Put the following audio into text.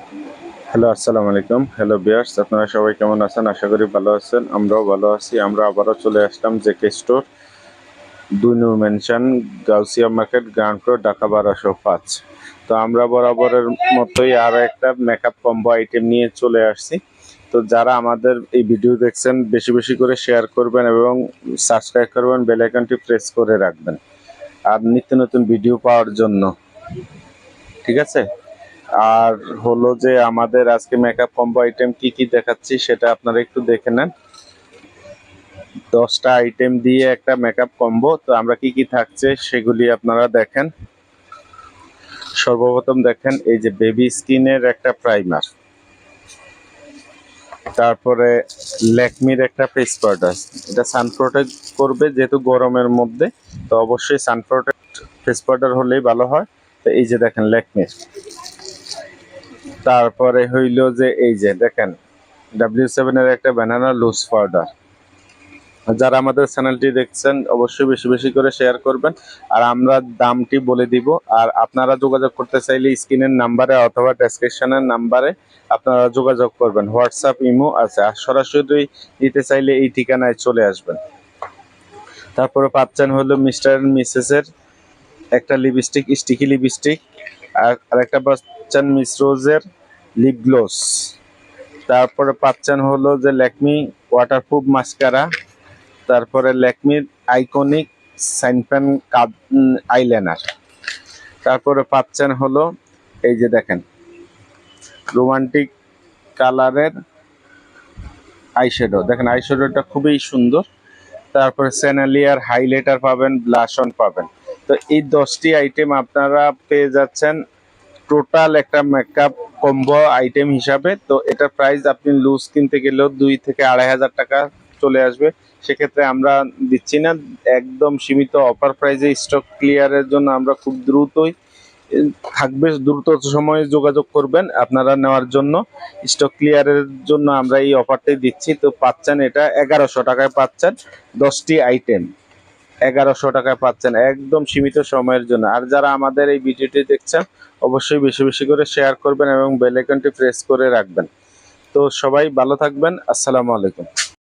Hello, আসসালামু আলাইকুম। Hello viewers, আপনারা সবাই কেমন আছেন? আশা করি ভালো আছেন। আমরাও ভালো আছি। আমরা আবারও চলে আসলাম JK store, ২ Noor mansion, Gausia market, ground floor, Dhaka ১২০৫। তো আমরা বরাবরের মতোই আরও একটা মেকআপ কম্বো আইটেম নিয়ে চলে আসছি। তো যারা আমাদের এই ভিডিও দেখছেন বেশি বেশি করে শেয়ার করবেন এবং সাবস্ক্রাইব করবেন, বেল আইকনটি প্রেস করে রাখবেন আর নিত্য নতুন ভিডিও পাওয়ার জন্য। ঠিক আছে? আর হলো যে আমাদের আজকে মেকআপ কম্বো আইটেম কি কি দেখাচ্ছি সেটা আপনারা একটু দেখে নেন। 10টা আইটেম দিয়ে একটা মেকআপ কম্বো। তো আমরা কি কি থাকছে সেগুলি আপনারা দেখেন। সর্বপ্রথম দেখেন এই যে বেবি স্কিনের একটা প্রাইমার, তারপরে ল্যাকমির একটা ফেস পাউডার। এটা সান প্রোটেক্ট করবে যেহেতু গরমের মধ্যে, তো অবশ্যই সান প্রোটেক্ট ফেস পাউডার হলেই ভালো হয়। তো এই যে দেখেন ল্যাকমির। তারপরে হইল যে এই যে দেখেন W7 এর একটা ব্যানানা লুজ পাউডার। যারা আমাদের চ্যানেলটি দেখছেন অবশ্যই বেশি বেশি করে শেয়ার করবেন আর আমরা দামটি বলে দিব। আর আপনারা যোগাযোগ করতে চাইলে স্ক্রিনের নাম্বারে অথবা ডেসক্রিপশনের নাম্বারে আপনারা যোগাযোগ করবেন। হোয়াটসঅ্যাপ, ইমো আছে। আর সরাসরি নিতে চাইলে এই ঠিকানায় চলে আসবেন। তারপরে পাচ্ছেন হলো মিস্টার এন্ড মিসেসের একটা লিপস্টিক, স্টিকি লিপস্টিক। আর আরেকটা পাচ্ছেন মিস রোজের লিপ গ্লোস। তারপরে পাচ্ছেন হলো যে ল্যাকমি ওয়াটারপ্রুফ মাস্কারা। তারপরে ল্যাকমির আইকনিক সাইনপেন আইলাইনার। তারপরে পাচ্ছেন হলো এই যে দেখেন রোমান্টিক কালারের আইশ্যাডো। দেখেন আইশ্যাডোটা খুবই সুন্দর। তারপরে সেনালিয়ার হাইলাইটার পাবেন, ব্লাশ অন পাবেন। তো এই 10টি আইটেম আপনারা পেয়ে যাচ্ছেন টোটাল একটা মেকআপ কম্বো আইটেম হিসাবে। তো এটা প্রাইস আপনি লুজ কিনতে গেলেও 2 থেকে 2,500 টাকা চলে আসবে। সেক্ষেত্রে আমরা দিচ্ছি না, একদম সীমিত অফার প্রাইসে স্টক ক্লিয়ারের জন্য আমরা খুব দ্রুতই থাকবে, দ্রুত সময়ে যোগাযোগ করবেন আপনারা নেওয়ার জন্য। স্টক ক্লিয়ারের জন্য আমরা এই অফারটাই দিচ্ছি। তো পাচ্ছেন এটা 1100 টাকায় পাচ্ছেন 10টি আইটেম। 1100 টাকায় পাচ্ছেন একদম সীমিত সময়ের জন্য। আর যারা আমাদের এই ভিডিওটি দেখছেন অবশ্যই বেশি বেশি করে শেয়ার করবেন এবং বেল আইকনটি প্রেস করে রাখবেন। তো সবাই ভালো থাকবেন। আসসালামু আলাইকুম।